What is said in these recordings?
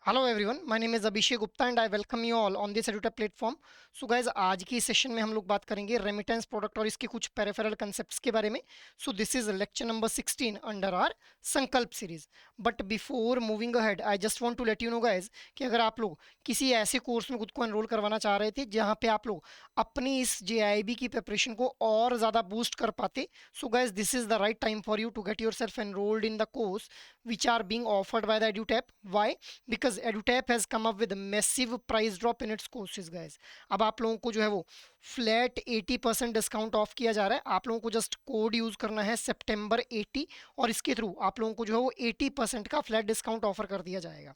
Hello everyone, my name is Abhishek Gupta and I welcome you all on this edutech platform. So guys, आज की session में हम लोग बात करेंगे रेमिटेंस प्रोडक्ट और इसके कुछ पेरिफेरल कंसेप्ट्स के बारे में। So this is lecture number 16 under our Sankalp series. But before moving ahead I just want to let you know guys कि अगर आप लोग किसी ऐसे कोर्स में खुद को एनरोल करवाना चाह रहे थे जहाँ पे आप लोग अपनी इस जेआईबी की प्रिपरेशन को और ज़्यादा बूस्ट कर पाते, so guys this is the right time for you to get yourself enrolled in the course which are being offered by the Edutap. Why? Because edutap has come up with a massive price drop in its courses guys। अब आप लोगों को जो है वो flat 80% discount of किया जा रहा है। आप लोगों को जस्ट कोड यूज करना है सितंबर 80 और इसके थ्रू आप लोगों को जो है वो 80% का फ्लैट डिस्काउंट ऑफर कर दिया जाएगा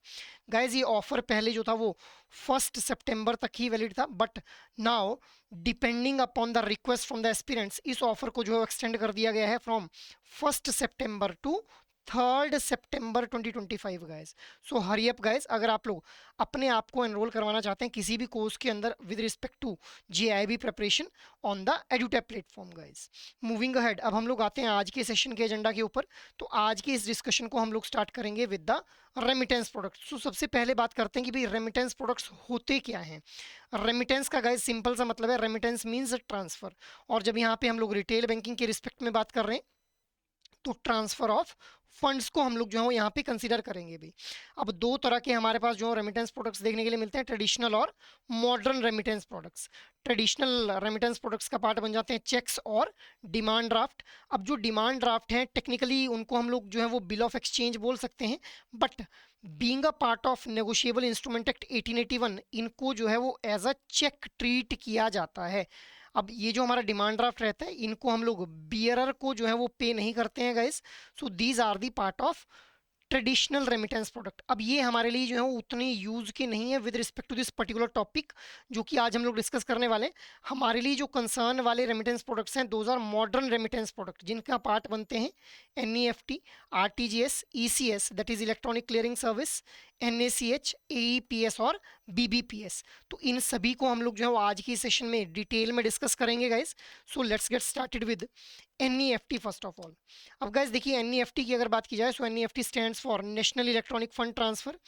गाइज। ये ऑफर पहले जो था वो 1 सितंबर तक ही वैलिड था, but now depending upon the request from the aspirants इस ऑफर को जो है एक्सटेंड कर दिया गया है from 1 September to 3 September 2025 guys. So hurry up guys, अगर आप लोग अपने आप को एनरोल करवाना चाहते हैं किसी भी कोर्स के अंदर with respect to JAIIB preparation on the EduTap platform guys. Moving ahead, अब हम लोग आते हैं आज के सेशन के एजेंडा के ऊपर। तो आज के इस डिस्कशन को हम लोग स्टार्ट करेंगे विद द रेमिटेंस प्रोडक्ट्स। सो सबसे पहले बात करते हैं कि भाई रेमिटेंस प्रोडक्ट्स होते क्या हैं। रेमिटेंस का गाइज सिंपल सा मतलब है रेमिटेंस मीन्स ट्रांसफर। और जब यहाँ पे हम लोग रिटेल बैंकिंग के रिस्पेक्ट में बात कर रहे हैं तो ट्रांसफर ऑफ फंड्स को हम लोग जो है यहाँ पे कंसीडर करेंगे भी। अब दो तरह के हमारे पास जो रेमिटेंस प्रोडक्ट्स देखने के लिए मिलते हैं, ट्रेडिशनल और modern remittance products. Traditional remittance products का पार्ट बन जाते हैं चेक्स और डिमांड ड्राफ्ट। अब जो डिमांड ड्राफ्ट है टेक्निकली उनको हम लोग जो है वो बिल ऑफ एक्सचेंज बोल सकते हैं, but being a part of negotiable instrument act 1881 इनको जो है वो एज अ चेक ट्रीट किया जाता है। अब ये जो हमारा डिमांड ड्राफ्ट रहता है इनको हम लोग बियरर को जो है वो पे नहीं करते हैं guys. So these are the part of traditional remittance product. अब ये हमारे लिए जो है वो उतने यूज के नहीं है with respect to this particular topic जो कि आज हम लोग डिस्कस करने वाले हैं। हमारे लिए जो कंसर्न वाले रेमिटेंस प्रोडक्ट्स हैं those are modern remittance product जिनका पार्ट बनते हैं NEFT, RTGS, ECS that is electronic clearing service, NACH, AEPS और बीबीपीएस। तो इन सभी को हम लोग जो है वो आज की सेशन में डिटेल में डिस्कस करेंगे guys. So let's get started with NEFT first of all. अब गाइस देखिए, एनईएफटी की अगर बात की जाए सो NEFT stands for national electronic fund transfer.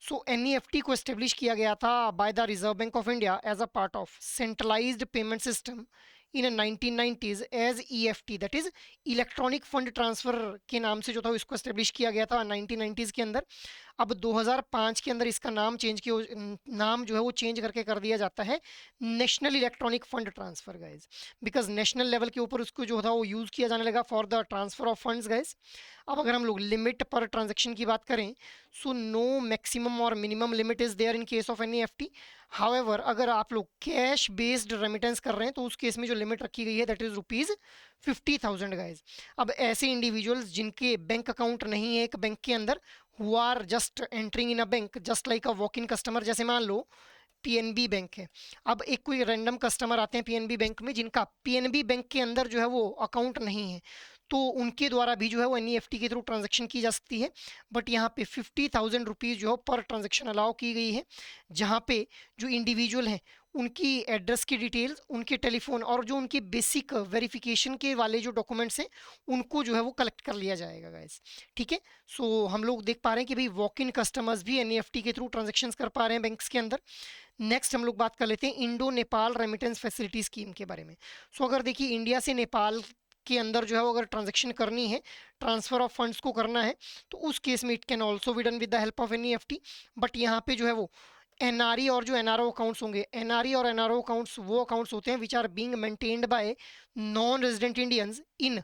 So NEFT को एस्टेब्लिश किया गया था by the Reserve bank of India as a part of centralised payment system in 1990s as EFT that is electronic fund transfer के नाम से जो था इसको एस्टेब्लिश किया गया था 1990s के अंदर। अब 2005 के अंदर इसका नाम चेंज किया, नाम जो है वो चेंज करके कर दिया जाता है national electronic fund transfer guys. Because national level के ऊपर उसको जो था वो यूज़ किया जाने लगा for the transfer of funds guys. अब अगर हम लोग लिमिट पर ट्रांजेक्शन की बात करें सो नो मैक्सिमम और minimum limit is there in case of NEFT. However अगर आप लोग कैश बेस्ड रेमिटेंस कर रहे हैं तो उस केस में जो लिमिट रखी गई है दैट इज ₹50,000 गाइज। अब ऐसे इंडिविजुअल्स जिनके बैंक अकाउंट नहीं है एक बैंक के अंदर, who are just entering in a bank just like a walk in customer, जैसे मान लो पीएनबी बैंक है। अब एक कोई रैंडम कस्टमर आते हैं पीएनबी बैंक में जिनका पीएनबी बैंक के अंदर जो है वो अकाउंट नहीं है, तो उनके द्वारा भी जो है वो एनईएफटी के थ्रू ट्रांजैक्शन की जा सकती है। बट यहाँ पे ₹50,000 जो है पर ट्रांजैक्शन अलाउ की गई है, जहाँ पे जो इंडिविजुअल हैं उनकी एड्रेस की डिटेल्स, उनके टेलीफोन और जो उनकी बेसिक वेरिफिकेशन के वाले जो डॉक्यूमेंट्स हैं उनको जो है वो कलेक्ट कर लिया जाएगा गाइस। ठीक है, सो हम लोग देख पा रहे हैं कि भाई वॉक इन कस्टमर्स भी एनईएफटी के थ्रू ट्रांजेक्शन कर पा रहे हैं बैंक्स के अंदर। नेक्स्ट हम लोग बात कर लेते हैं Indo Nepal remittance facility scheme के बारे में। सो अगर देखिए इंडिया से नेपाल के अंदर जो है वो अगर ट्रांजैक्शन करनी है, ट्रांसफर ऑफ फंड्स को करना है, तो उस केस में it can also be done with the help of NEFT. But यहाँ पे जो है वो एनआरई और जो एनआरओ अकाउंट्स होंगे, एनआरई और एनआरओ अकाउंट्स वो अकाउंट्स होते हैं which are being maintained by non resident Indians in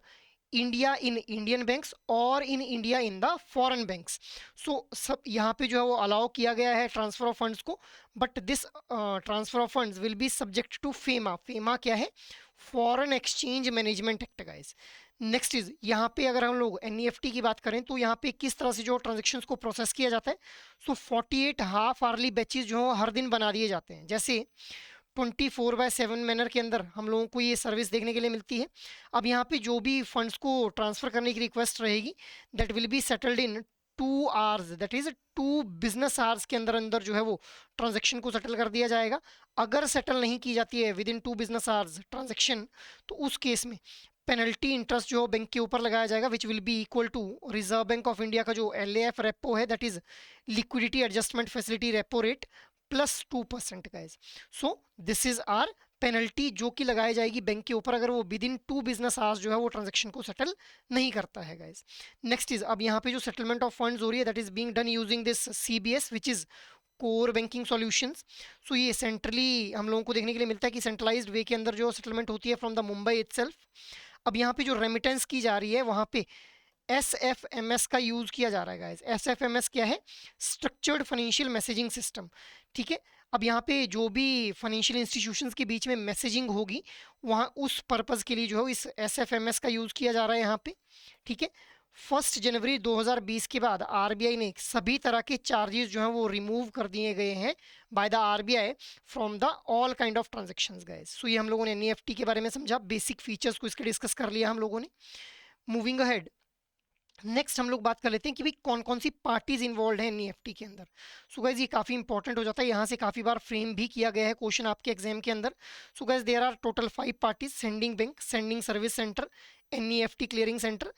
India in Indian banks और in India in the foreign banks. So सब यहाँ पे जो है वो अलाउ किया गया है ट्रांसफर ऑफ फंड्स को, but this transfer of funds will be subject to FEMA. FEMA क्या है? Foreign exchange management act guys. Next is यहाँ पे अगर हम लोग एनईएफटी की बात करें तो यहाँ पे किस तरह से जो ट्रांजेक्शन्स को प्रोसेस किया जाता है। सो 48 हाफ आर्ली बैचेज जो हर दिन बना दिए जाते हैं, जैसे 24/7 मैनर के अंदर हम लोगों को ये सर्विस देखने के लिए मिलती है। अब यहाँ पे जो भी फंड्स को ट्रांसफर करने की रिक्वेस्ट रहेगी that will be settled in 2 hours that is 2 business hours के अंदर अंदर जो है वो ट्रांजेक्शन को सेटल कर दिया जाएगा। अगर सेटल नहीं की जाती है with in 2 business hours transaction, तो उस केस में पेनल्टी इंटरेस्ट जो बैंक के ऊपर लगाया जाएगा which will be equal to reserve bank of India का जो LAF रेपो है, that is liquidity adjustment facility repo rate plus 2% guys. So this is our penalty जो कि लगाई जाएगी बैंक के ऊपर अगर वो विद इन 2 बिजनेस आवर्स जो है वो ट्रांजेक्शन को सेटल नहीं करता है गाइज। नेक्स्ट इज, अब यहाँ पे जो सेटलमेंट ऑफ फंड्स हो रही है that is being done using this CBS which is core banking solutions. So ये सेंट्रली हम लोगों को देखने के लिए मिलता है कि सेंट्रलाइज्ड वे के अंदर जो सेटलमेंट होती है फ्रॉम द मुंबई इटसेल्फ। अब यहाँ पे जो रेमिटेंस की जा रही है वहाँ पे SFMS का यूज किया जा रहा है गाइस। SFMS क्या है? Structured financial messaging system. ठीक है, अब यहाँ पे जो भी फाइनेंशियल इंस्टीट्यूशंस के बीच में मैसेजिंग होगी वहाँ उस पर्पज़ के लिए जो है इस SFMS का यूज़ किया जा रहा है यहाँ पे। ठीक है, 1 जनवरी 2020 के बाद RBI ने सभी तरह के चार्जेस जो हैं वो रिमूव कर दिए गए हैं by the RBI from the all kind of transactions guys. So ये हम लोगों ने NEFT के बारे में समझा, बेसिक फीचर्स को इसके डिस्कस कर लिया हम लोगों ने। मूविंग अहेड, नेक्स्ट हम लोग बात कर लेते हैं कि भाई कौन कौन सी पार्टीज इन्वॉल्व है NEFT के अंदर। सो गाइज ये काफ़ी इंपॉर्टेंट हो जाता है, यहाँ से काफ़ी बार फ्रेम भी किया गया है क्वेश्चन आपके एग्जाम के अंदर। So guys there are total 5 parties: sending bank, sending service centre, NEFT clearing centre,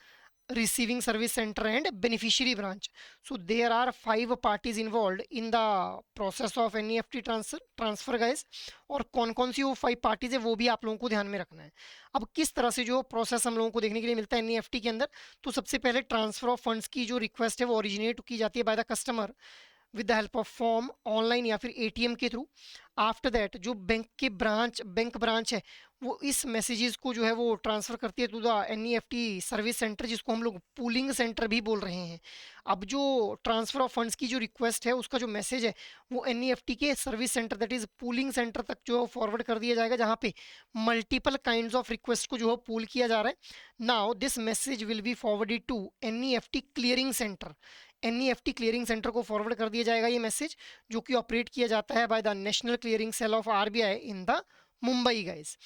receiving service center and beneficiary branch. So there are 5 parties involved in the process of NEFT transfer guys। और कौन कौन सी वो 5 parties है वो भी आप लोगों को ध्यान में रखना है। अब किस तरह से जो प्रोसेस हम लोगों को देखने के लिए मिलता है NEFT के अंदर, तो सबसे पहले ट्रांसफर ऑफ फंड्स की जो रिक्वेस्ट है वो ओरिजिनेट की जाती है by the customer with the help of form, online या फिर ATM के थ्रू। आफ्टर दैट जो बैंक ब्रांच है वो इस मैसेजेस को जो है वो ट्रांसफ़र करती है to the NEFT service centre, जिसको हम लोग पूलिंग सेंटर भी बोल रहे हैं। अब जो ट्रांसफ़र ऑफ फंड्स की जो रिक्वेस्ट है उसका जो मैसेज है वो NEFT के service centre that is pooling centre तक जो है फॉरवर्ड कर दिया जाएगा, जहाँ पे मल्टीपल काइंड्स ऑफ रिक्वेस्ट को जो है पूल किया जा रहा है। Now this message will be forwarded to NEFT clearing centre. NEFT clearing centre को फॉरवर्ड कर दिया जाएगा ये मैसेज, जो कि ऑपरेट किया जाता है by the national clearing cell of RBI in the Mumbai guys.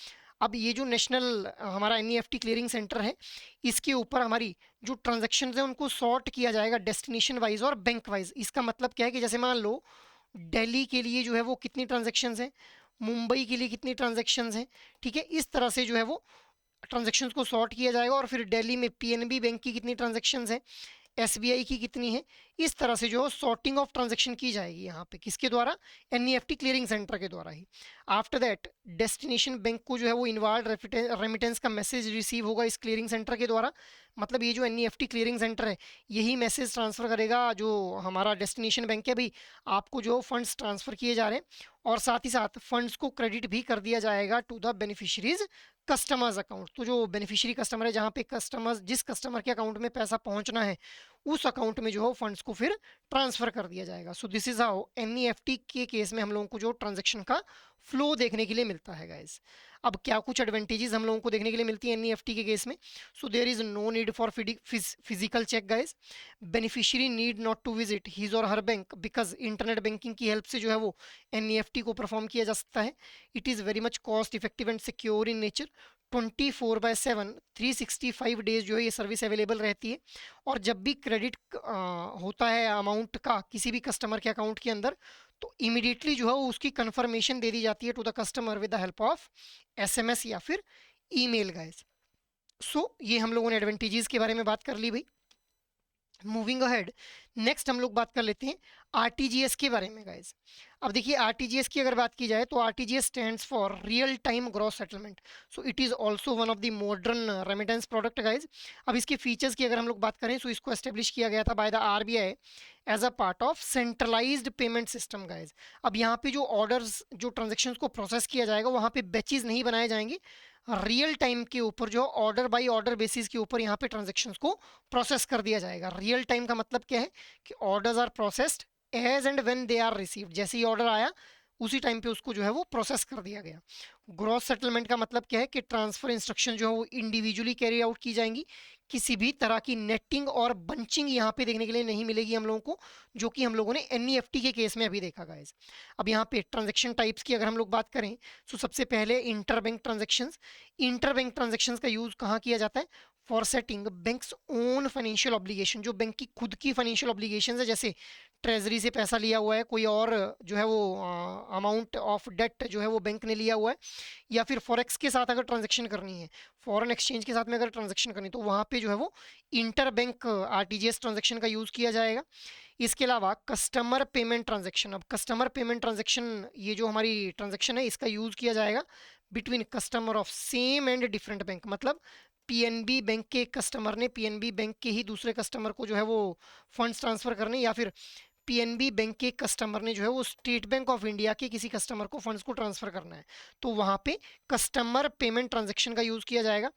अब ये जो नेशनल हमारा NEFT क्लियरिंग सेंटर है इसके ऊपर हमारी जो ट्रांजैक्शंस हैं उनको सॉर्ट किया जाएगा डेस्टिनेशन वाइज और बैंक वाइज। इसका मतलब क्या है कि जैसे मान लो दिल्ली के लिए जो है वो कितनी ट्रांजैक्शंस हैं, मुंबई के लिए कितनी ट्रांजैक्शंस हैं, ठीक है, इस तरह से जो है वो ट्रांजैक्शंस को सॉर्ट किया जाएगा। और फिर दिल्ली में PNB बैंक की कितनी ट्रांजैक्शंस हैं, SBI की कितनी है, इस तरह से जो सॉर्टिंग ऑफ ट्रांजैक्शन की जाएगी यहाँ पे किसके द्वारा, NEFT क्लियरिंग सेंटर के द्वारा ही। आफ्टर दैट डेस्टिनेशन बैंक को जो है वो इनवाल्व रेमिटेंस का मैसेज रिसीव होगा इस क्लियरिंग सेंटर के द्वारा। मतलब ये जो NEFT क्लियरिंग सेंटर है यही मैसेज ट्रांसफ़र करेगा जो हमारा डेस्टिनेशन बैंक है, भाई आपको जो फंड्स ट्रांसफ़र किए जा रहे हैं, और साथ ही साथ फंड्स को क्रेडिट भी कर दिया जाएगा to the beneficiaries customers account. तो जो बेनिफिशियरी कस्टमर है, जहाँ पे कस्टमर्स जिस कस्टमर के अकाउंट में पैसा पहुँचना है उस अकाउंट में जो है फंड्स को फिर ट्रांसफ़र कर दिया जाएगा। So this is how NEFT के केस में हम लोगों को जो ट्रांजैक्शन का फ्लो देखने के लिए मिलता है गाइस। अब क्या कुछ एडवांटेजेस हम लोगों को देखने के लिए मिलती है NEFT के केस में। So there is no need for physical cheque guys. Beneficiary need not to visit his or her bank because internet banking की हेल्प से जो है वो NEFT को परफॉर्म किया जा सकता है। It is very much cost effective and secure in nature. 24/7 365 days जो है ये सर्विस अवेलेबल रहती है। और जब भी क्रेडिट होता है अमाउंट का किसी भी कस्टमर के अकाउंट के अंदर, तो इमीडिएटली जो है उसकी कंफर्मेशन दे दी जाती है to the customer with the help of SMS या फिर ईमेल गाइस। सो ये हम लोगों ने एडवांटेजेस के बारे में बात कर ली भाई। मूविंग अहेड, नेक्स्ट हम लोग बात कर लेते हैं RTGS के बारे में गाइज। अब देखिए RTGS की अगर बात की जाए तो RTGS stands for real time gross settlement. So it is also one of the modern remittance product guys. अब इसके फीचर्स की अगर हम लोग बात करें तो इसको एस्टेब्लिश किया गया था by the RBI as a part of centralised payment system guys. अब यहाँ पे जो ऑर्डर्स जो ट्रांजेक्शन्स को प्रोसेस किया जाएगा वहाँ पे बैचेज नहीं बनाए जाएंगे, रियल टाइम के ऊपर जो ऑर्डर बाय ऑर्डर बेसिस के ऊपर यहाँ पे ट्रांजेक्शन्स को प्रोसेस कर दिया जाएगा। रियल टाइम का मतलब क्या है कि orders are processed as and when they are received, जैसे ही ऑर्डर आया उसी टाइम पे उसको जो है वो प्रोसेस कर दिया गया। ग्रॉस सेटलमेंट का मतलब क्या है कि ट्रांसफर इंस्ट्रक्शन जो है वो इंडिविजुअली कैरी आउट की जाएंगी, किसी भी तरह की नेटिंग और बंचिंग यहाँ पे देखने के लिए नहीं मिलेगी हम लोगों को, जो कि हम लोगों ने NEFT के केस में अभी देखा गाइस। अब यहाँ पे ट्रांजेक्शन टाइप्स की अगर हम लोग बात करें तो सबसे पहले inter bank transactions. Inter bank transactions का यूज़ कहाँ किया जाता है, for setting banks own financial obligation. जो बैंक की खुद की फाइनेंशियल ऑब्लिगेशन है, जैसे ट्रेजरी से पैसा लिया हुआ है, कोई और जो है वो अमाउंट ऑफ डेट जो है वो बैंक ने लिया हुआ है, या फिर फॉरेक्स के साथ अगर ट्रांजेक्शन करनी है, फॉरेन एक्सचेंज के साथ में अगर ट्रांजेक्शन करनी तो वहाँ पे जो है वो इंटर बैंक आरटीजीएस ट्रांजेक्शन का यूज़ किया जाएगा। इसके अलावा कस्टमर पेमेंट ट्रांजेक्शन, अब कस्टमर पेमेंट ट्रांजेक्शन ये जो हमारी ट्रांजेक्शन है इसका यूज़ किया जाएगा between customer of same and different bank. मतलब पीएनबी बैंक के कस्टमर ने पीएनबी बैंक के ही दूसरे कस्टमर को जो है वो फंड्स ट्रांसफ़र करने, या फिर पीएनबी बैंक के कस्टमर ने जो है वो स्टेट बैंक ऑफ इंडिया के किसी कस्टमर को फंड्स को ट्रांसफर करना है, तो वहाँ पे कस्टमर पेमेंट ट्रांजैक्शन का यूज़ किया जाएगा।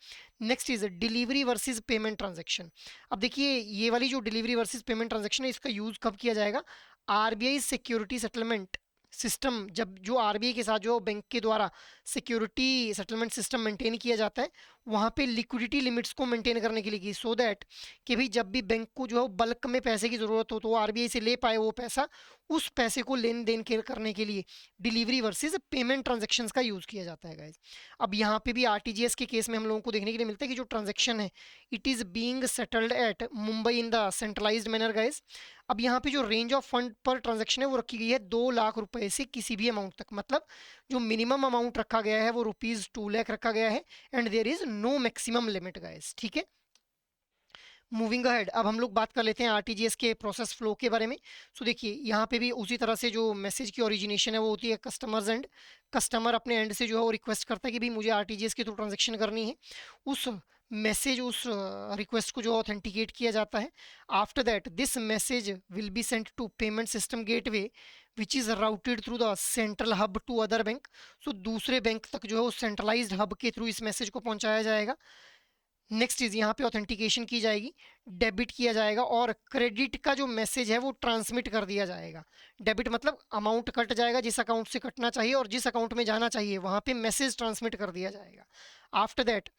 Next is delivery versus payment transaction. अब देखिए ये वाली जो डिलीवरी वर्सेस पेमेंट ट्रांजैक्शन है इसका यूज़ कब किया जाएगा? आरबीआई सिक्योरिटी सेटलमेंट सिस्टम, जब जो आरबीआई के साथ जो बैंक के द्वारा सिक्योरिटी सेटलमेंट सिस्टम मेंटेन किया जाता है वहाँ पे लिक्विडिटी लिमिट्स को मेंटेन करने के लिए की, सो दैट कि भाई जब भी बैंक को जो है बल्क में पैसे की ज़रूरत हो तो वो आरबीआई से ले पाए वो पैसा, उस पैसे को लेन देन के करने के लिए डिलीवरी वर्सेस पेमेंट ट्रांजेक्शन्स का यूज़ किया जाता है गाइज। अब यहाँ पे भी आरटीजीएस के केस में हम लोगों को देखने के लिए मिलता है कि जो ट्रांजेक्शन है it is being settled at Mumbai in the centralised manner guys. अब यहाँ पे जो range of fund per transaction है वो रखी गई है 2 लाख रुपए से किसी भी अमाउंट तक। मतलब जो मिनिमम अमाउंट रखा गया है वो ₹2 लाख रखा गया है and there is no maximum limit guys, ठीक है। मूविंग अहेड, अब हम लोग बात कर लेते हैं आरटीजीएस के प्रोसेस फ्लो के बारे में। सो देखिए यहाँ पे भी उसी तरह से जो मैसेज की ओरिजिनेशन है वो होती है कस्टमर्स एंड। कस्टमर अपने एंड से जो है वो रिक्वेस्ट करता है कि भाई मुझे आरटीजीएस के थ्रू ट्रांजेक्शन करनी है, उस मैसेज उस रिक्वेस्ट को जो ऑथेंटिकेट किया जाता है। After that this message will be sent to payment system gateway which is routed through the central hub to other bank. So दूसरे बैंक तक जो है वो सेंट्रलाइज्ड हब के थ्रू इस मैसेज को पहुंचाया जाएगा। नेक्स्ट इज यहाँ पे ऑथेंटिकेशन की जाएगी, डेबिट किया जाएगा और क्रेडिट का जो मैसेज है वो ट्रांसमिट कर दिया जाएगा। डेबिट मतलब अमाउंट कट जाएगा जिस अकाउंट से कटना चाहिए और जिस अकाउंट में जाना चाहिए वहाँ पे मैसेज ट्रांसमिट कर दिया जाएगा। आफ्टर दैट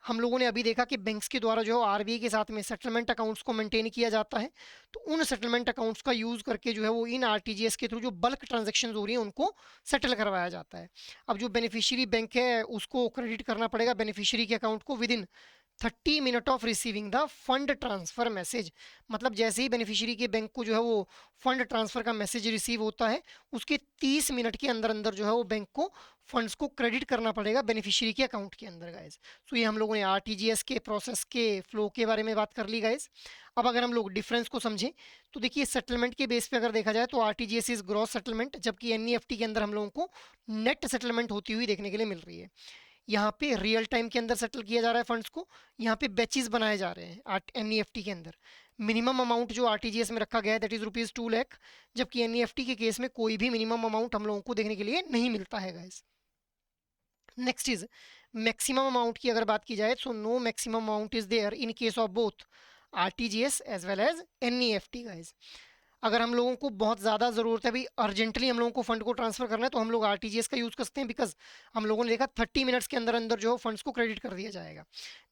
हम लोगों ने अभी देखा कि बैंक्स के द्वारा जो है आरबीआई के साथ में सेटलमेंट अकाउंट्स को मेंटेन किया जाता है, तो उन सेटलमेंट अकाउंट्स का यूज़ करके जो है वो इन आरटीजीएस के थ्रू जो बल्क ट्रांजेक्शन हो रही है उनको सेटल करवाया जाता है। अब जो बेनिफिशियरी बैंक है उसको क्रेडिट करना पड़ेगा बेनिफिशियरी के अकाउंट को with in 30 minute of receiving the fund transfer message. मतलब जैसे ही बेनिफिशियरी के बैंक को जो है वो फंड ट्रांसफर का मैसेज रिसीव होता है उसके 30 मिनट के अंदर अंदर जो है वो बैंक को फंड्स को क्रेडिट करना पड़ेगा बेनिफिशियरी के अकाउंट के अंदर गाइज। सो ये हम लोगों ने आरटीजीएस के प्रोसेस के फ्लो के बारे में बात कर ली गाइज। अब अगर हम लोग डिफरेंस को समझें तो देखिए सेटलमेंट के बेस पे अगर देखा जाए तो आरटीजीएस इज ग्रॉस सेटलमेंट, जबकि एनईएफटी के अंदर हम लोगों को नेट सेटलमेंट होती हुई देखने के लिए मिल रही है। यहाँ पे रियल टाइम के अंदर सेटल किया जा रहा है फंड्स को, यहाँ पे बैचेस बनाए जा रहे हैं एनईएफटी के अंदर। मिनिमम अमाउंट जो आरटीजीएस में रखा गया है दैट इज ₹2 लाख, जबकि एनईएफटी के केस में कोई भी मिनिमम अमाउंट हम लोगों को देखने के लिए नहीं मिलता है guys. Next is maximum amount की अगर बात की जाए so no maximum amount is there in case of both RTGS as well as NEFT guys. अगर हम लोगों को बहुत ज़्यादा ज़रूरत है भाई अर्जेंटली हम लोगों को फंड को ट्रांसफर करना है तो हम लोग आरटीजीएस का यूज़ करते हैं, बिकॉज हम लोगों ने देखा 30 मिनट्स के अंदर अंदर जो फंड्स को क्रेडिट कर दिया जाएगा।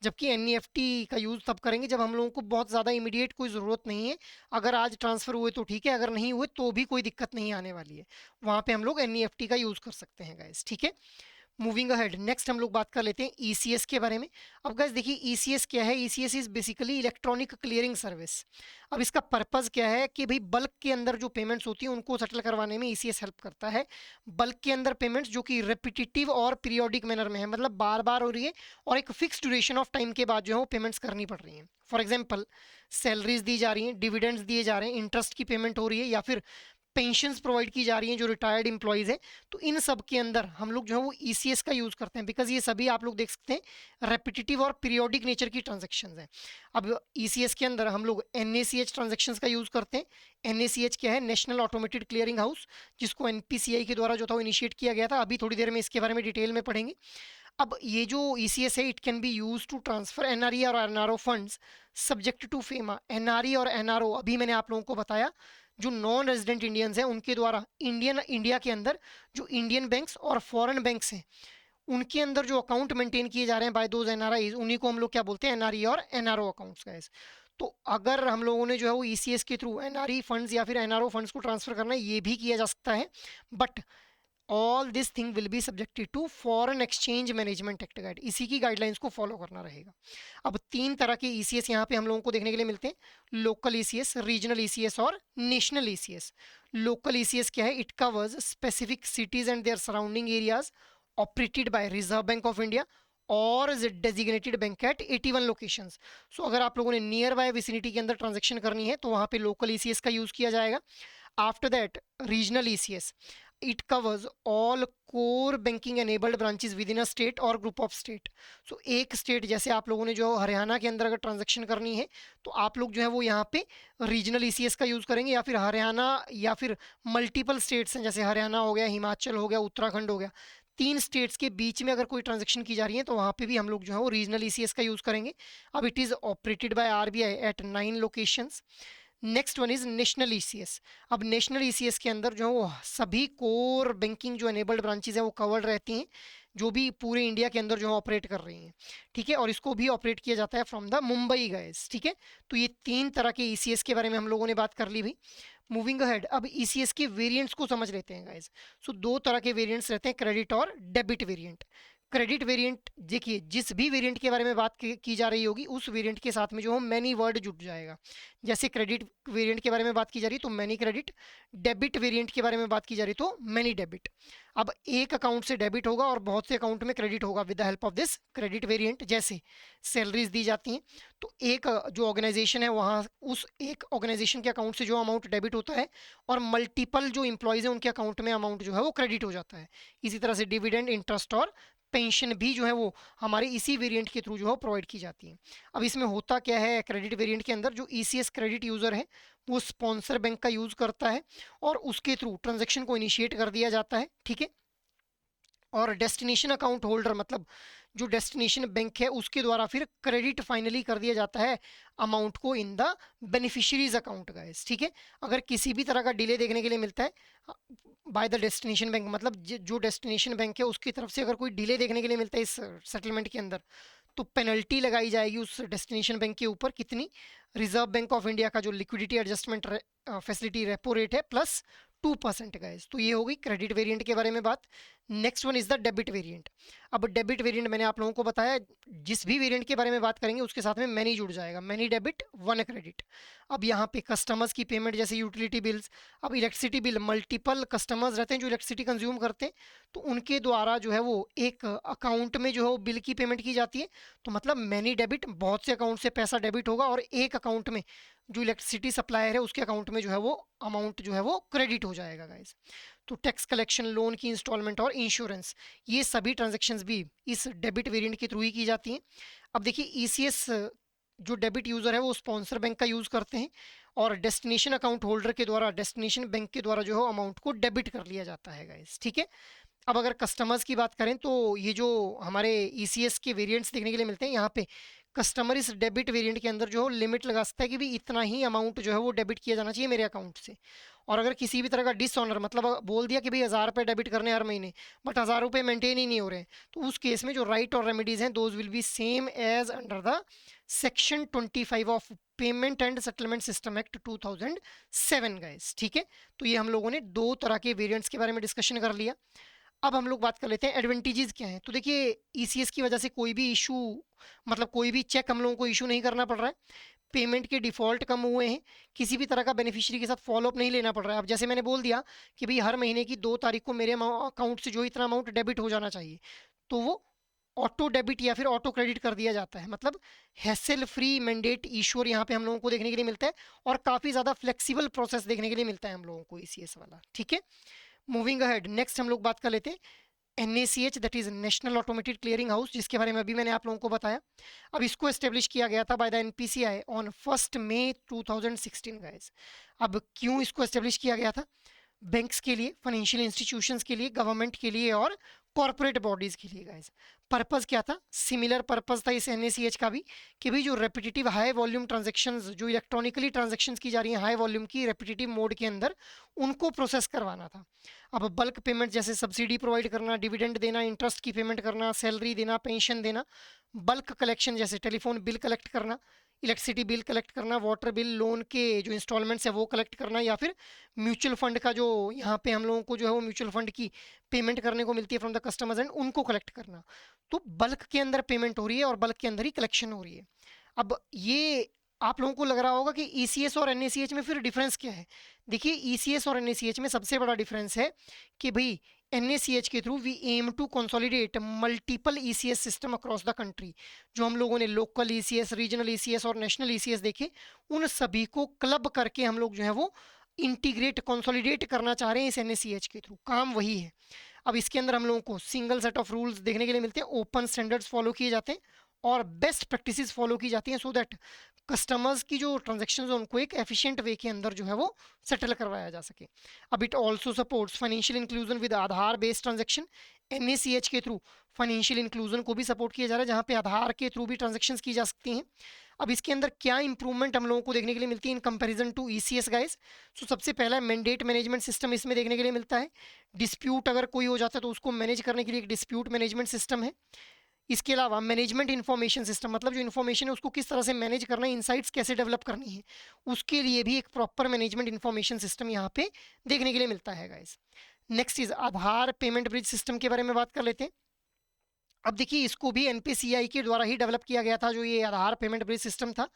जबकि एनईएफटी का यूज़ तब करेंगे जब हम लोगों को बहुत ज़्यादा इमीडिएट कोई ज़रूरत नहीं है। अगर आज ट्रांसफ़र हुए तो ठीक है, अगर नहीं हुए तो भी कोई दिक्कत नहीं आने वाली है, वहाँ पर हम लोग एनईएफटी का यूज़ कर सकते हैं गाइस, ठीक है। मूविंग अहेड नेक्स्ट हम लोग बात कर लेते हैं ईसीएस के बारे में। अब गाइस देखिए ईसीएस क्या है? ECS is basically electronic clearing service. अब इसका पर्पस क्या है कि भाई बल्क के अंदर जो पेमेंट्स होती हैं उनको सेटल करवाने में ईसीएस हेल्प करता है। बल्क के अंदर पेमेंट्स जो कि रेपिटेटिव और पीरियोडिक मैनर में है, मतलब बार बार हो रही है और एक फिक्स ड्यूरेशन ऑफ टाइम के बाद जो है वो पेमेंट्स करनी पड़ रही हैं। फॉर एग्जाम्पल सैलरीज दी जा रही हैं, डिविडेंड्स दिए जा रहे हैं, इंटरेस्ट की पेमेंट हो रही है या फिर पेंशन्स प्रोवाइड की जा रही हैं जो रिटायर्ड एम्प्लॉयज़ हैं, तो इन सब के अंदर हम लोग जो है वो ईसीएस का यूज़ करते हैं, बिकॉज ये सभी आप लोग देख सकते हैं रेपिटेटिव और पीरियोडिक नेचर की ट्रांजेक्शन्स हैं। अब ईसीएस के अंदर हम लोग एनएसीएच ट्रांजेक्शन्स का यूज़ करते हैं। एनएसीएच क्या है? नेशनल ऑटोमेटेड क्लियरिंग हाउस, जिसको एनपीसीआई के द्वारा जो था वो इनिशिएट किया गया था। अभी थोड़ी देर में इसके बारे में डिटेल में पढ़ेंगे। अब ये जो ईसीएस है it can be use to transfer NRE और NRO funds subject to FEMA. NRE और एनआरओ अभी मैंने आप लोगों को बताया जो नॉन रेजिडेंट इंडियंस हैं उनके द्वारा इंडिया के अंदर जो इंडियन बैंक्स और फॉरेन बैंक्स हैं उनके अंदर जो अकाउंट मेंटेन किए जा रहे हैं बाय दोज एनआरआई, उन्हीं को हम लोग क्या बोलते हैं? एनआरई और एनआरओ अकाउंट्स गाइस। तो अगर हम लोगों ने जो है वो ईसीएस के थ्रू एनआरई फंड्स या फिर एनआरओ फंड्स को ट्रांसफर करना है ये भी किया जा सकता है, but all this thing will be subjected to foreign exchange management act guide, इसी की गाइडलाइंस को फॉलो करना रहेगा। अब 3 तरह के ईसीएस यहाँ पे हम लोगों को देखने के लिए मिलते हैं, लोकल ईसीएस, रीजनल ईसीएस और नेशनल ईसीएस। लोकल ईसीएस क्या है? It covers specific cities and their surrounding areas operated by Reserve bank of India और डेजिग्नेटेड बैंक एट 81 लोकेशंस। सो अगर आप लोगों ने नियर बाय विसिनिटी के अंदर ट्रांजेक्शन करनी है तो वहाँ पे लोकल ईसीएस का यूज़ किया जाएगा। After that regional ECS, it covers all core banking enabled branches within a state or group of state। so एक स्टेट जैसे आप लोगों ने जो हरियाणा के अंदर अगर ट्रांजेक्शन करनी है तो आप लोग जो है वो यहाँ पे रीजनल ईसीएस का यूज़ करेंगे, या फिर हरियाणा या फिर मल्टीपल स्टेट्स हैं जैसे हरियाणा हो गया, हिमाचल हो गया, उत्तराखंड हो गया, तीन स्टेट्स के बीच में अगर कोई ट्रांजेक्शन की जा रही है तो वहाँ पे भी हम लोग जो है वो रीजनल ईसीएस का यूज़ करेंगे। अब it is operated by RBI at 9 locations. Next one is national ECS. अब नेशनल ईसीएस के अंदर जो है वो सभी कोर बैंकिंग जो एनेबल्ड ब्रांचेज है वो कवर्ड रहती हैं, जो भी पूरे इंडिया के अंदर जो है ऑपरेट कर रही हैं, ठीक है। और इसको भी ऑपरेट किया जाता है फ्रॉम द मुंबई गाइस, ठीक है। तो ये तीन तरह के ईसीएस के बारे में हम लोगों ने बात कर ली भी। मूविंग अहेड, अब ईसीएस के वेरिएंट्स को समझ लेते हैं गाइस। सो दो तरह के वेरिएंट्स रहते हैं, क्रेडिट और डेबिट वेरिएंट। क्रेडिट वेरिएंट देखिए, जिस भी वेरिएंट के बारे में बात की जा रही होगी उस वेरिएंट के साथ में जो हो मैनी वर्ड जुड़ जाएगा। जैसे क्रेडिट वेरिएंट के बारे में बात की जा रही तो मैनी क्रेडिट, डेबिट वेरिएंट के बारे में बात की जा रही तो मैनी डेबिट। अब एक अकाउंट से डेबिट होगा और बहुत से अकाउंट में क्रेडिट होगा with the help of this credit variant. जैसे सैलरीज दी जाती हैं तो एक जो ऑर्गेनाइजेशन है वहाँ उस एक ऑर्गेनाइजेशन के अकाउंट से जो अमाउंट डेबिट होता है और मल्टीपल जो इंप्लॉयज हैं उनके अकाउंट में अमाउंट जो है वो क्रेडिट हो जाता है। इसी तरह से डिविडेंड, इंटरेस्ट और पेंशन भी जो है वो हमारे इसी वेरिएंट के थ्रू जो है प्रोवाइड की जाती है। अब इसमें होता क्या है, क्रेडिट वेरिएंट के अंदर जो ईसीएस क्रेडिट यूज़र है वो स्पॉन्सर बैंक का यूज़ करता है और उसके थ्रू ट्रांजैक्शन को इनिशिएट कर दिया जाता है, ठीक है। और डेस्टिनेशन अकाउंट होल्डर मतलब जो डेस्टिनेशन बैंक है उसके द्वारा फिर क्रेडिट फाइनली कर दिया जाता है अमाउंट को in the beneficiaries account guys, ठीक है। अगर किसी भी तरह का डिले देखने के लिए मिलता है बाय द डेस्टिनेशन बैंक, मतलब जो डेस्टिनेशन बैंक है उसकी तरफ से अगर कोई डिले देखने के लिए मिलता है इस सेटलमेंट के अंदर, तो पेनल्टी लगाई जाएगी उस डेस्टिनेशन बैंक के ऊपर। कितनी? रिजर्व बैंक ऑफ इंडिया का जो liquidity adjustment facility repo rate है प्लस 2% गाइस। तो ये होगी क्रेडिट वेरिएंट के बारे में बात। Next one is the debit variant. अब डेबिट वेरिएंट मैंने आप लोगों को बताया, जिस भी वेरिएंट के बारे में बात करेंगे उसके साथ में मैनी जुड़ जाएगा, मैनी डेबिट वन क्रेडिट। अब यहाँ पे कस्टमर्स की पेमेंट जैसे यूटिलिटी बिल्स, अब इलेक्ट्रिसिटी बिल, मल्टीपल कस्टमर्स रहते हैं जो इलेक्ट्रिसिटी कंज्यूम करते हैं तो उनके द्वारा जो है वो एक अकाउंट में जो है वो बिल की पेमेंट की जाती है। तो मतलब मैनी डेबिट, बहुत से अकाउंट से पैसा डेबिट होगा और एक अकाउंट में जो इलेक्ट्रिसिटी सप्लायर है उसके अकाउंट में जो है वो अमाउंट जो है वो क्रेडिट हो जाएगा गाइस। तो टैक्स कलेक्शन, लोन की इंस्टॉलमेंट और इंश्योरेंस, ये सभी ट्रांजैक्शंस भी इस डेबिट वेरिएंट के थ्रू ही की जाती हैं। अब देखिए ईसीएस जो डेबिट यूज़र है वो स्पॉन्सर बैंक का यूज़ करते हैं और डेस्टिनेशन अकाउंट होल्डर के द्वारा, डेस्टिनेशन बैंक के द्वारा जो है अमाउंट को डेबिट कर लिया जाता है गाइस, ठीक है। अब अगर कस्टमर्स की बात करें तो ये जो हमारे ईसीएस के वेरिएंट्स देखने के लिए मिलते हैं, यहाँ पे कस्टमर इस डेबिट वेरिएंट के अंदर जो है लिमिट लगा सकता है कि भी इतना ही अमाउंट जो है वो डेबिट किया जाना चाहिए मेरे अकाउंट से। और अगर किसी भी तरह का डिसऑनर, मतलब बोल दिया कि भाई 1000 रुपये डेबिट करने हर महीने, बट 1000 रुपये मेंटेन ही नहीं हो रहे हैं, तो उस केस में जो राइट और रेमेडीज हैं those will be same as under the section 25 of payment and settlement system act 2007 guys, ठीक है। तो ये हम लोगों ने दो तरह के वेरिएंट्स के बारे में डिस्कशन कर लिया। अब हम लोग बात कर लेते हैं एडवांटेजेस क्या हैं। तो देखिए ईसीएस की वजह से कोई भी इशू, मतलब कोई भी चेक हम लोगों को इशू नहीं करना पड़ रहा है, पेमेंट के डिफ़ॉल्ट कम हुए हैं, किसी भी तरह का बेनिफिशियरी के साथ फॉलोअप नहीं लेना पड़ रहा है। अब जैसे मैंने बोल दिया कि भाई हर महीने की 2 तारीख को मेरे अकाउंट से जो इतना अमाउंट डेबिट हो जाना चाहिए, तो वो ऑटो डेबिट या फिर ऑटो क्रेडिट कर दिया जाता है। मतलब हैसल फ्री मैंडेट इशूर यहाँ पे हम लोगों को देखने के लिए मिलता है और काफ़ी ज़्यादा फ्लेक्सिबल प्रोसेस देखने के लिए मिलता है हम लोगों को ईसीएस वाला, ठीक है। मूविंग अहेड, नेक्स्ट हम लोग बात कर लेते हैं NACH, that is national automated clearing house, जिसके बारे में अभी मैंने आप लोगों को बताया। अब इसको एस्टेब्लिश किया गया था by the NPCI on 1 May 2016 guys. अब क्यों इसको एस्टेब्लिश किया गया था? बैंक्स के लिए, फाइनेंशियल इंस्टीट्यूशंस के लिए, गवर्नमेंट के लिए और कॉर्पोरेट बॉडीज के लिए गाइस। पर्पस क्या था? सिमिलर पर्पस था इस NACH का भी, कि भाई जो रेपिटेटिव हाई वॉल्यूम ट्रांजेक्शन्स, जो इलेक्ट्रॉनिकली ट्रांजेक्शन्स की जा रही हैं हाई वॉल्यूम की रेपिटेटिव मोड के अंदर, उनको प्रोसेस करवाना था। अब बल्क पेमेंट जैसे सब्सिडी प्रोवाइड करना, डिविडेंड देना, इंटरेस्ट की पेमेंट करना, सैलरी देना, पेंशन देना, बल्क कलेक्शन जैसे टेलीफोन बिल कलेक्ट करना, इलेक्ट्रिसिटी बिल कलेक्ट करना, वाटर बिल, लोन के जो इंस्टॉलमेंट्स है वो कलेक्ट करना, या फिर म्यूचुअल फंड का जो यहाँ पे हम लोगों को जो है वो म्यूचुअल फंड की पेमेंट करने को मिलती है फ्रॉम द कस्टमर्स एंड, उनको कलेक्ट करना। तो बल्क के अंदर पेमेंट हो रही है और बल्क के अंदर ही कलेक्शन हो रही है। अब ये आप लोगों को लग रहा होगा कि ईसीएस और एनएसीएच में फिर डिफरेंस क्या है। देखिए ईसीएस और एनएसीएच में सबसे बड़ा डिफरेंस है कि भाई एनएसीएच के through we aim to consolidate multiple ECS system across the country. जो हम लोगों ने लोकल ईसीएस, रीजनल ईसीएस और नेशनल ईसीएस देखे, उन सभी को क्लब करके हम लोग जो है वो इंटीग्रेट, कंसोलिडेट करना चाह रहे हैं इस एनएसीएच के थ्रू। काम वही है। अब इसके अंदर हम लोगों को सिंगल सेट ऑफ रूल्स देखने के लिए मिलते हैं, ओपन स्टैंडर्ड्स फॉलो किए जाते हैं और बेस्ट प्रैक्टिसेस फॉलो की जाती हैं, सो दैट कस्टमर्स की जो ट्रांजेक्शन है उनको एक एफिशिएंट वे के अंदर जो है वो सेटल करवाया जा सके। अब it also supports financial inclusion with Aadhaar based transaction. NACH के थ्रू फाइनेंशियल इंक्लूजन को भी सपोर्ट किया जा रहा है, जहाँ पे आधार के थ्रू भी ट्रांजेक्शन की जा सकती हैं। अब इसके अंदर क्या इंप्रूवमेंट हम लोगों को देखने के लिए मिलती है in comparison to ECS guys. So सबसे पहला मैंडेट मैनेजमेंट सिस्टम इसमें देखने के लिए मिलता है। डिस्प्यूट अगर कोई हो जाता है तो उसको मैनेज करने के लिए एक डिस्प्यूट मैनेजमेंट सिस्टम है। इसके अलावा मैनेजमेंट इन्फॉर्मेशन सिस्टम, मतलब जो इन्फॉर्मेशन है उसको किस तरह से मैनेज करना है, इनसाइट्स कैसे डेवलप करनी है, उसके लिए भी एक प्रॉपर मैनेजमेंट इन्फॉर्मेशन सिस्टम यहाँ पे देखने के लिए मिलता है guys. Next is Aadhaar payment bridge system के बारे में बात कर लेते हैं। अब देखिए इसको भी एनपीसीआई के द्वारा ही डेवलप किया गया था, जो ये आधार पेमेंट ब्रिज सिस्टम था।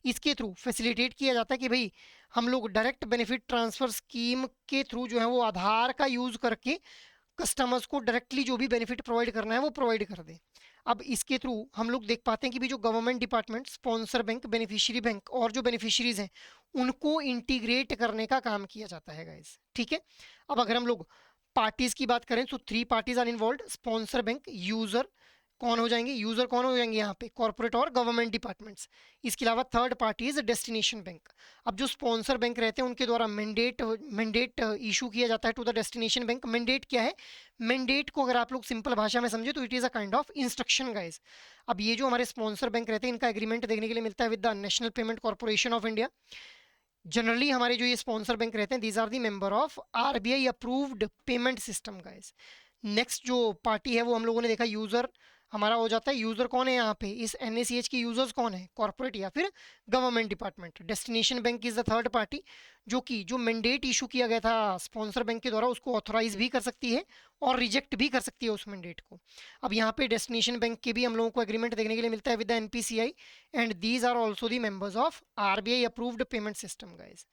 इसके थ्रू फैसिलिटेट किया जाता है कि भाई हम लोग डायरेक्ट बेनिफिट ट्रांसफर स्कीम के थ्रू जो है वो आधार का यूज करके कस्टमर्स को डायरेक्टली जो भी बेनिफिट प्रोवाइड करना है वो प्रोवाइड कर दें। अब इसके थ्रू हम लोग देख पाते हैं कि भी जो government department, sponsor bank, beneficiary bank और जो बेनिफिशरीज हैं उनको इंटीग्रेट करने का काम किया जाता है गाइस। ठीक है। अब अगर हम लोग पार्टीज की बात करें तो 3 parties are involve, sponsor bank, user कौन हो जाएंगे, यूजर कौन हो जाएंगे यहाँ पे, कॉर्पोरेट और गवर्नमेंट डिपार्टमेंट्स। इसके अलावा third party is destination bank. अब जो स्पॉन्सर बैंक रहते हैं उनके द्वारा मैंडेट इशू किया जाता है to the destination bank. Mandate क्या है, मैंडेट को अगर आप लोग सिंपल भाषा में समझे तो it is a kind of instruction guys. अब ये जो हमारे स्पॉन्सर बैंक रहते हैं इनका एग्रीमेंट देखने के लिए मिलता है with the national payment corporation of India. Generally हमारे जो ये स्पॉन्सर बैंक रहते हैं these are the member of RBI approved payment system guys. Next जो पार्टी है वो हम लोगों ने देखा यूजर हमारा हो जाता है। यूजर कौन है यहाँ पे, इस एनएसीएच के यूजर्स कौन है, कॉर्पोरेट या फिर government department. Destination bank is the third party, जो कि जो मैंडेट इशू किया गया था स्पॉन्सर बैंक के द्वारा उसको ऑथोराइज भी कर सकती है और रिजेक्ट भी कर सकती है उस मैंडेट को। अब यहाँ पे डेस्टिनेशन बैंक के भी हम लोगों को एग्रीमेंट देखने के लिए मिलता है with the NPCI and these are also the members of RBI approved payment system guys.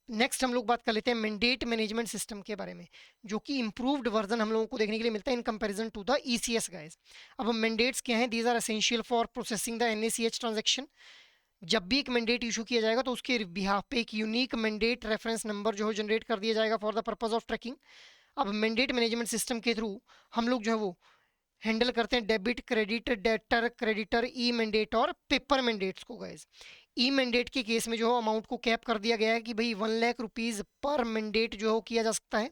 Next हम लोग बात कर लेते हैं मैंडेट मैनेजमेंट सिस्टम के बारे में, जो कि इंप्रूव्ड वर्जन हम लोगों को देखने के लिए मिलता है in comparison to the ECS guys. अब मैंडेट्स क्या हैं, these are essential for processing the NACH transaction. जब भी एक मैंडेट इशू किया जाएगा तो उसके बिहाफ पे एक यूनिक मैंडेट रेफरेंस नंबर जो है जनरेट कर दिया जाएगा for the purpose of tracking. अब मैंडेट मैनेजमेंट सिस्टम के थ्रू हम लोग जो है वो हैंडल करते हैं debit, credit, debtor, creditor, e mandate और पेपर मैंडेट्स को गाइस। ई मैंडेट के केस में जो है अमाउंट को कैप कर दिया गया है कि भाई 1,00,000 रुपीज़ पर मैंडेट जो है किया जा सकता है।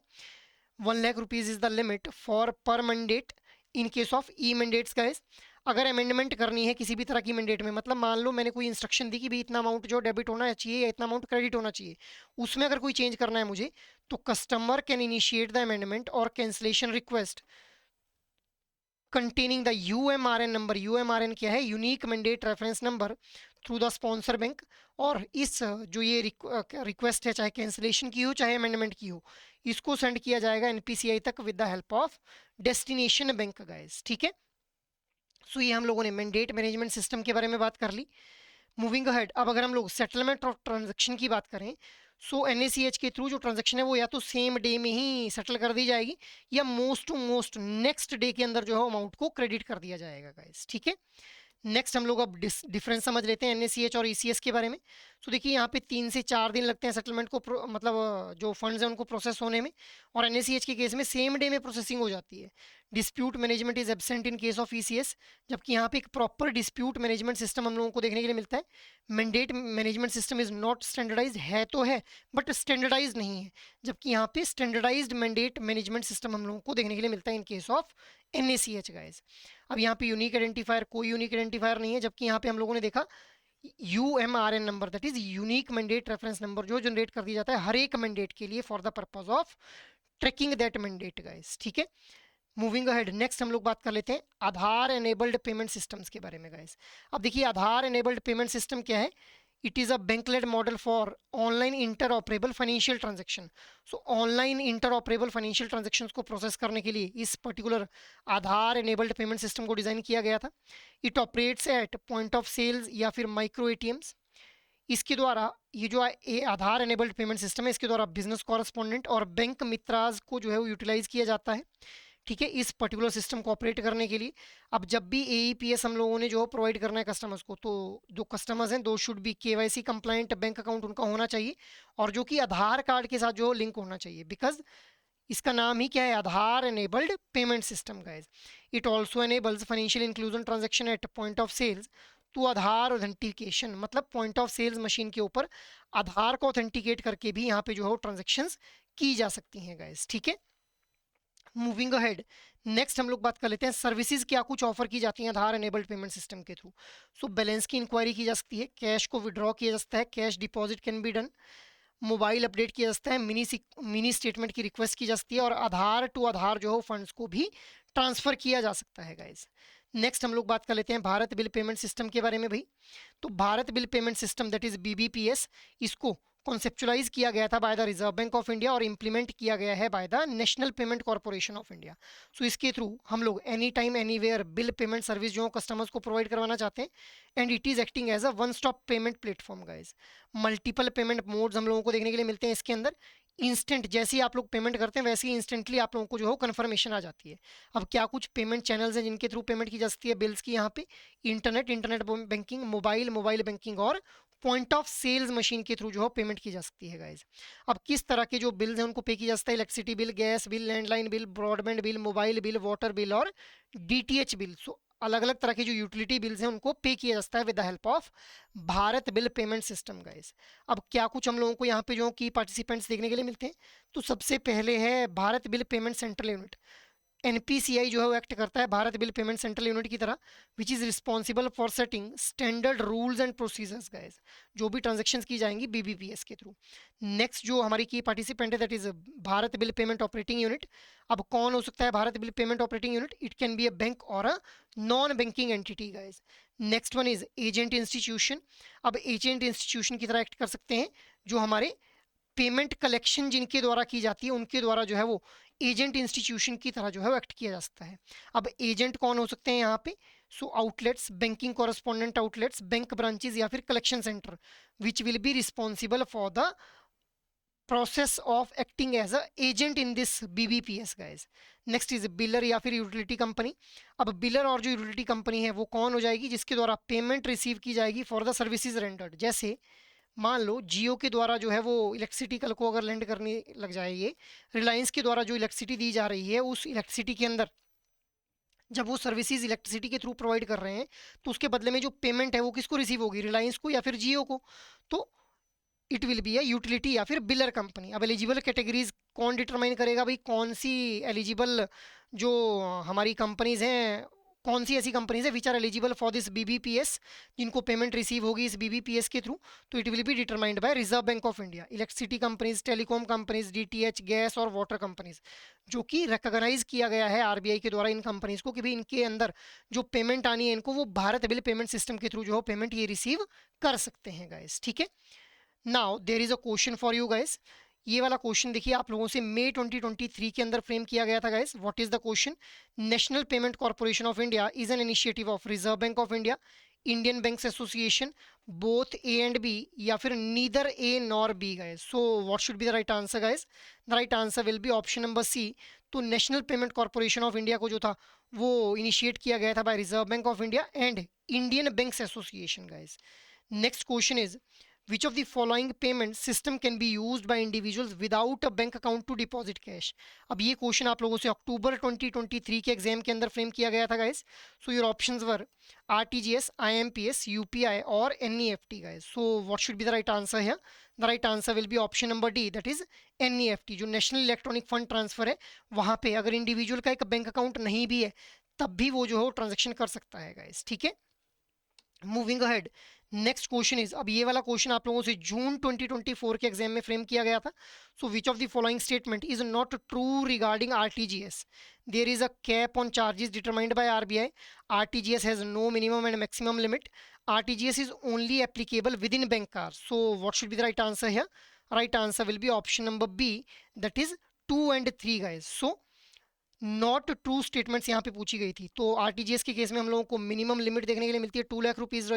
1,00,000 rupees is the limit for per mandate in case of e mandates guys. अगर अमेंडमेंट करनी है किसी भी तरह की मैंडेट में, मतलब मान लो मैंने कोई इंस्ट्रक्शन दी कि भाई इतना अमाउंट जो डेबिट होना चाहिए या इतना अमाउंट क्रेडिट होना चाहिए, उसमें अगर कोई चेंज करना है मुझे, तो customer can initiate the amendment और cancellation request containing the UMRN number. UMRN क्या है, unique mandate reference number, through the sponsor bank. और इस जो ये रिक्वेस्ट है चाहे कैंसिलेशन की हो चाहे अमेंडमेंट की हो, इसको सेंड किया जाएगा एनपीसीआई तक with the help of destination bank guys. ठीक है। सो ये हम लोगों ने मैंडेट मैनेजमेंट सिस्टम के बारे में बात कर ली। मूविंग अहेड, अब अगर हम लोग सेटलमेंट ऑफ ट्रांजेक्शन की बात करें, सो एनएसीएच के थ्रू जो ट्रांजेक्शन है वो या तो सेम डे में ही सेटल कर दी जाएगी या most to most next day के अंदर जो है अमाउंट को क्रेडिट कर दिया जाएगा गाइस। ठीक है। नेक्स्ट हम लोग अब डिफरेंस समझ लेते हैं एनएसीएच और ईसीएस के बारे में। तो देखिए यहाँ पे 3 से 4 दिन लगते हैं सेटलमेंट को मतलब जो फंड्स हैं उनको प्रोसेस होने में, और एनएसीएच के केस में सेम डे में प्रोसेसिंग हो जाती है। Dispute management is absent in case of ECS, जबकि यहाँ पे एक प्रॉपर डिस्प्यूट मैनेजमेंट सिस्टम हम लोगों को देखने के लिए मिलता है। Mandate management system is not standardise, है तो है बट स्टैंडर्डाइज नहीं है, जबकि यहाँ पे स्टैंडर्डाइज्ड मैंडेट मैनेजमेंट सिस्टम हम लोगों को देखने के लिए मिलता है in case of NACH guys. अब यहाँ पे यूनिक आइडेंटिफायर, कोई यूनिक आइडेंटिफायर नहीं है, जबकि यहाँ पे हम लोगों ने देखा UMRN number, that is unique mandate reference number, जो जनरेट कर दिया जाता है हर एक मैंडेट के लिए for the purpose of tracking that mandate guys. ठीक है। मूविंग अहेड, नेक्स्ट हम लोग बात कर लेते हैं आधार एनेबल्ड पेमेंट सिस्टम्स के बारे में गाइस। अब देखिए आधार एनेबल्ड पेमेंट सिस्टम क्या है, it is a bank led model for online inter operable financial transaction. So online inter operable financial transaction को प्रोसेस करने के लिए इस particular Aadhaar enabled payment system को डिज़ाइन किया गया था। It operates at point of sales या फिर माइक्रो एटीएम्स। इसके द्वारा ये जो आधार एनेबल्ड पेमेंट सिस्टम है, इसके द्वारा बिजनेस कॉरेस्पॉन्डेंट और बैंक मित्राज को जो है वो यूटिलाइज किया जाता है, ठीक है, इस पर्टिकुलर सिस्टम को ऑपरेट करने के लिए। अब जब भी एईपीएस हम लोगों ने जो प्रोवाइड करना है कस्टमर्स को, तो जो कस्टमर्स हैं those should be KYC compliant bank account उनका होना चाहिए, और जो कि आधार कार्ड के साथ जो लिंक होना चाहिए, बिकॉज इसका नाम ही क्या है, Aadhaar enabled payment system guys. It also enables financial inclusion transaction at point of sales to Aadhaar authentication, मतलब पॉइंट ऑफ सेल्स मशीन के ऊपर आधार को ऑथेंटिकेट करके भी यहाँ पे जो है ट्रांजेक्शन्स की जा सकती हैं गाइस, ठीक है। मूविंग अहेड, नेक्स्ट हम लोग बात कर लेते हैं सर्विसेज क्या कुछ ऑफर की जाती हैं आधार एनेबल्ड पेमेंट सिस्टम के थ्रू। सो बैलेंस की इंक्वायरी की जा सकती है, कैश को विड्रॉ किया जा सकता है, cash deposit can be done, mobile update किया जा सकता है, मिनी स्टेटमेंट की रिक्वेस्ट की जा सकती है, और आधार टू आधार जो है फंड्स को भी ट्रांसफर किया जा सकता है गाइस। नेक्स्ट हम लोग बात कर लेते हैं भारत बिल पेमेंट सिस्टम के बारे में भाई। तो Bharat bill payment system that is BBPS, इसको कॉन्सेप्चुलाइज किया गया था by the Reserve bank of India और इंप्लीमेंट किया गया है by the national payment corporation of India. So इसके थ्रू हम लोग any time anywhere bill payment service जो कस्टमर्स को प्रोवाइड करवाना चाहते हैं, and it is acting as a one stop payment platform guys. Multiple payment modes हम लोगों को देखने के लिए मिलते हैं इसके अंदर। इंस्टेंट जैसे ही आप लोग पेमेंट करते हैं वैसे ही इंस्टेंटली आप लोगों को जो है कन्फर्मेशन आ जाती है। अब क्या कुछ पेमेंट चैनल्स हैं जिनके थ्रू पेमेंट की जा सकती है बिल्स की, यहाँ पे इंटरनेट बैंकिंग, मोबाइल बैंकिंग और पॉइंट ऑफ सेल्स मशीन के थ्रू जो है पेमेंट की जा सकती है गाइज। अब किस तरह के जो बिल्स हैं उनको पे किया जा सकता है, electricity bill, gas bill, landline bill, broadband bill, mobile bill, water bill और डीटीएच बिल। सो अलग अलग तरह के जो यूटिलिटी बिल्स हैं उनको पे किया जाता है with the help of Bharat bill payment system guys. अब क्या कुछ हम लोगों को यहाँ पे जो की पार्टिसिपेंट्स देखने के लिए मिलते हैं, तो सबसे पहले है Bharat bill payment central unit. NPCI जो है वो एक्ट करता है Bharat bill payment central unit की तरह, which is responsible for setting standard rules and procedures guys, जो भी ट्रांजेक्शन्स की जाएंगी बीबीपीएस के थ्रू। नेक्स्ट जो हमारी की पार्टिसिपेंट है that is Bharat bill payment operating unit. अब कौन हो सकता है Bharat bill payment operating unit, it can be a bank और a non banking entity guys. Next one is agent institution. अब एजेंट इंस्टीट्यूशन की तरह एक्ट कर सकते हैं जो हमारे पेमेंट कलेक्शन जिनके द्वारा की जाती है उनके द्वारा जो है वो एजेंट इंस्टीट्यूशन की तरह जो है वो एक्ट किया जा सकता है। अब एजेंट कौन हो सकते हैं यहाँ पे, so outlets, banking correspondent outlets, bank branches या फिर collection centre which will be responsible for the process of acting as a agent in this BBPS guys. Next is biller या फिर यूटिलिटी कंपनी। अब बिलर और जो यूटिलिटी कंपनी है वो कौन हो जाएगी, जिसके द्वारा पेमेंट रिसीव की जाएगी फॉर द सर्विसेज रेंडर्ड। जैसे मान लो जियो के द्वारा जो है वो इलेक्ट्रिसिटी कल को अगर लैंड करने लग जाए, ये रिलायंस के द्वारा जो इलेक्ट्रिसिटी दी जा रही है उस इलेक्ट्रिसिटी के अंदर जब वो सर्विसेज इलेक्ट्रिसिटी के थ्रू प्रोवाइड कर रहे हैं, तो उसके बदले में जो पेमेंट है वो किसको रिसीव होगी, रिलायंस को या फिर जियो को। तो it will be a utility या फिर बिलर कंपनी। अब एलिजिबल कैटेगरीज कौन डिटरमाइन करेगा भाई, कौन सी एलिजिबल जो हमारी कंपनीज हैं, कौन सी ऐसी कंपनीज है which are eligible for this BBPS, जिनको पेमेंट रिसीव होगी इस बीबीपीएस के थ्रू। तो it will be determined by Reserve bank of India. Electricity companies, telecom companies, DTH, gas और वाटर कंपनीज, जो कि रिकॉग्नाइज किया गया है आरबीआई के द्वारा इन कंपनीज को कि भाई इनके अंदर जो पेमेंट आनी है इनको वो भारत बिल पेमेंट सिस्टम के थ्रू जो है पेमेंट ये रिसीव कर सकते हैं गाइस, ठीक है। Now there is a question for you guys. ये वाला क्वेश्चन देखिए आप लोगों से मई 2023 के अंदर फ्रेम किया गया था guys. What is the question, National payment corporation of India is an initiative of Reserve bank of India, Indian Banks Association, both A and B या फिर neither A nor B guys. So what should be the right answer guys, the right answer will be option number C. तो National payment corporation of India को जो था वो initiate किया गया था by Reserve bank of India and Indian Banks association guys. Next question is which of the following payment system can be used by individuals without a bank account to deposit cash। अब ये question आप लोगों से अक्टूबर 2023 के exam के अंदर frame किया गया था guys. So your options were RTGS, IMPS, UPI और NEFT guys. So what should be the right answer here, the right answer will be option number D, that is NEFT. जो national electronic fund transfer है वहां पे अगर individual का एक bank account नहीं भी है तब भी वो जो है ट्रांजेक्शन कर सकता है गाइस, ठीक है। Moving ahead, next question is, अब ये वाला क्वेश्चन आप लोगों से जून 2024 के एग्जाम में फ्रेम किया गया था। So which of the following statement is not true regarding RTGS, there is a cap on charges determined by RBI, RTGS has no minimum and maximum limit, RTGS is only applicable within bank card. So what should be the right answer here, right answer will be option number B, that is 2 and 3 guys. So not true statements यहाँ पे पूछी गई थी। तो RTGS के case में हम लोगों को मिनिमम लिमिट देखने के लिए मिलती है 2 लाख रुपीज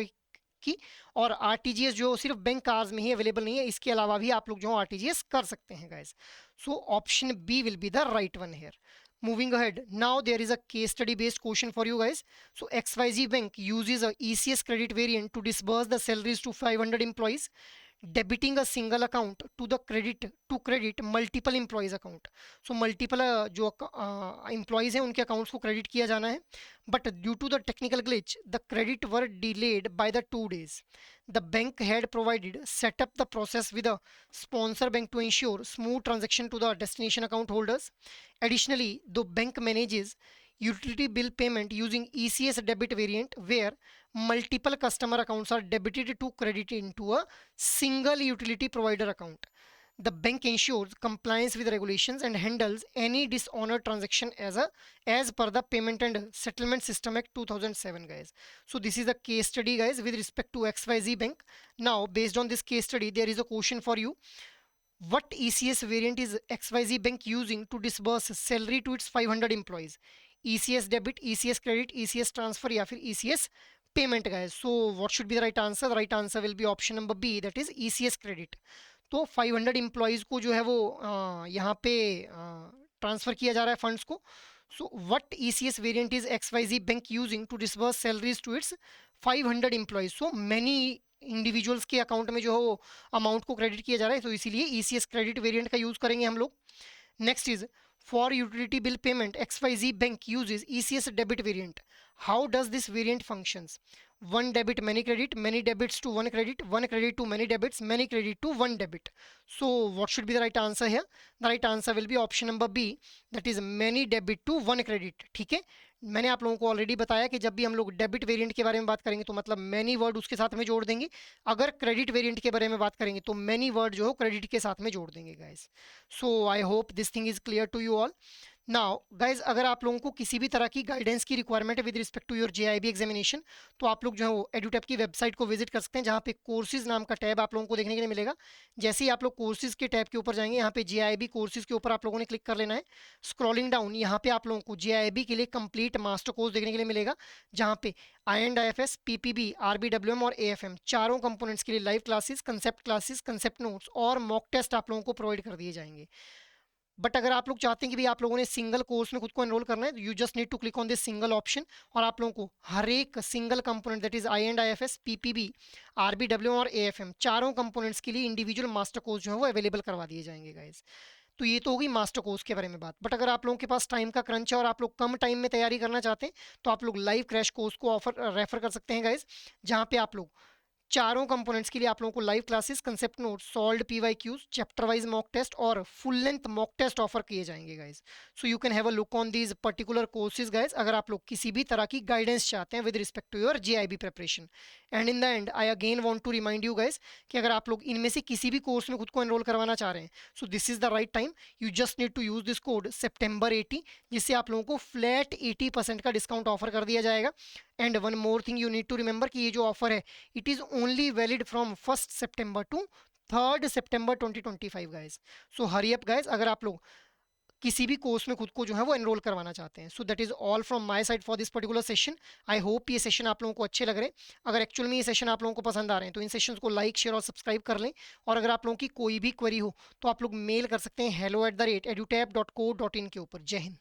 की, और आरटीजीएस जो सिर्फ बैंक कार्ड्स में ही अवेलेबल नहीं है, इसके अलावा भी आप लोग जो आरटीजीएस कर सकते हैं guys. So option B will be the right one here. Moving ahead, now there is a case study based question for you guys. So XYZ Bank uses a ECS credit variant to disburse the salaries to 500 employees, debiting a single account to credit multiple employees account. So multiple जो employees हैं उनके accounts को credit किया जाना है, but due to the technical glitch the credit were delayed by the 2 days. The bank had provided set up the process with a sponsor bank to ensure smooth transaction to the destination account holders. Additionally, the bank manages utility bill payment using ECS debit variant where multiple customer accounts are debited to credit into a single utility provider account. The bank ensures compliance with regulations and handles any dishonored transaction as per the Payment and Settlement System Act 2007, guys. So this is the case study, guys, with respect to XYZ Bank. Now, based on this case study, there is a question for you. What ECS variant is XYZ Bank using to disburse salary to its 500 employees? ECS debit, ECS credit, ECS transfer या फिर ECS payment, guys. So what should be the right answer? The right answer will be option number B, that is ECS credit. तो 500 employees को जो है वो यहाँ पे transfer किया जा रहा है फंड्स को. So what ECS variant is XYZ bank using to disburse salaries to its 500 employees. So many individuals के अकाउंट में जो है वो अमाउंट को क्रेडिट किया जा रहा है, तो इसीलिए ईसीएस क्रेडिट वेरिएंट का यूज़ करेंगे हम लोग. Next is for utility bill payment XYZ bank uses ECS debit variant. How does this variant functions? One debit, many credit, many debits to one credit to many debits, many credit to one debit. So what should be the right answer here? The right answer will be option number B, that is many debit to one credit. ठीक है, मैंने आप लोगों को already बताया कि जब भी हम लोग डेबिट वेरिएंट के बारे में बात करेंगे तो मतलब मैनी वर्ड उसके साथ में जोड़ देंगे. अगर क्रेडिट वेरिएंट के बारे में बात करेंगे तो मैनी वर्ड जो हो क्रेडिट के साथ में जोड़ देंगे guys. So I hope this thing is clear to you all. Now guys, अगर आप लोगों को किसी भी तरह की गाइडेंस की रिक्वायरमेंट है with respect to your JIB examination, तो आप लोग जो है वो एडुटैप की वेबसाइट को विजिट कर सकते हैं, जहाँ पे कोर्सेज नाम का टैब आप लोगों को देखने के लिए मिलेगा. जैसे ही आप लोग कोर्सेज के टैब के ऊपर जाएंगे, यहाँ पे JIB कोर्सेज के ऊपर आप लोगों ने क्लिक कर लेना है. स्क्रॉलिंग डाउन, यहाँ पे आप लोगों को JIB के लिए कंप्लीट मास्टर कोर्स देखने के लिए मिलेगा, जहाँ पे IND-IFS, PPB, RBWM और AFM चारों कंपोनेंट्स के लिए लाइव क्लासेस, कंसेप्ट नोट्स और मॉक टेस्ट आप लोगों को प्रोवाइड कर दिए जाएंगे. बट अगर आप लोग चाहते हैं कि भाई आप लोगों ने सिंगल कोर्स में खुद को एनरोल करना है, you just need to click on this single option, और आप लोगों को हर एक single component that is IND-IFS, PPB, RBWM और AFM चारों कंपोनेंट्स के लिए इंडिविजुअल मास्टर कोर्स जो है वो अवेलेबल करवा दिए जाएंगे गाइज. तो ये तो होगी मास्टर कोर्स के बारे में बात. बट अगर आप लोगों के पास टाइम का क्रंच है और आप लोग कम टाइम में तैयारी करना चाहते हैं, तो आप लोग लाइव क्रैश कोर्स को रेफर कर सकते हैं गाइज, जहाँ पे आप लोग चारों कंपोनेंट्स के लिए आप लोगों को live classes, concept note, solved PYQs, chapter wise mock test और full length mock test offer किए जाएंगे guys. So you can have a look on these particular courses guys, अगर आप लोग किसी भी तरह की गाइडेंस चाहते हैं with respect to your JIB preparation. And in the end I again want to remind you guys कि अगर आप लोग इनमें से किसी भी कोर्स में खुद को एनरोल करवाना चाह रहे हैं, so this is the right time. You just need to use this code September 80, जिससे आप लोगों को फ्लैट 80% का डिस्काउंट ऑफर कर दिया जाएगा. And one more thing you need to remember कि ये जो ऑफर है, it is only valid from 1 September to 3 September 2025 guys. So hurry up guys, अगर आप लोग किसी भी कोर्स में खुद को जो है वो एनरोल करवाना चाहते हैं. So that is all from my side for this particular session. I hope ये सेशन आप लोगों को अच्छे लग रहे हैं. अगर एक्चुअल में ये सेशन आप लोगों को पसंद आ रहे हैं तो इन सेशंस को लाइक, शेयर और सब्सक्राइब कर लें. और अगर आप लोगों की कोई भी क्वेरी हो तो आप लोग मेल कर सकते हैं hello@edutap.co.in के ऊपर. जय हिंद.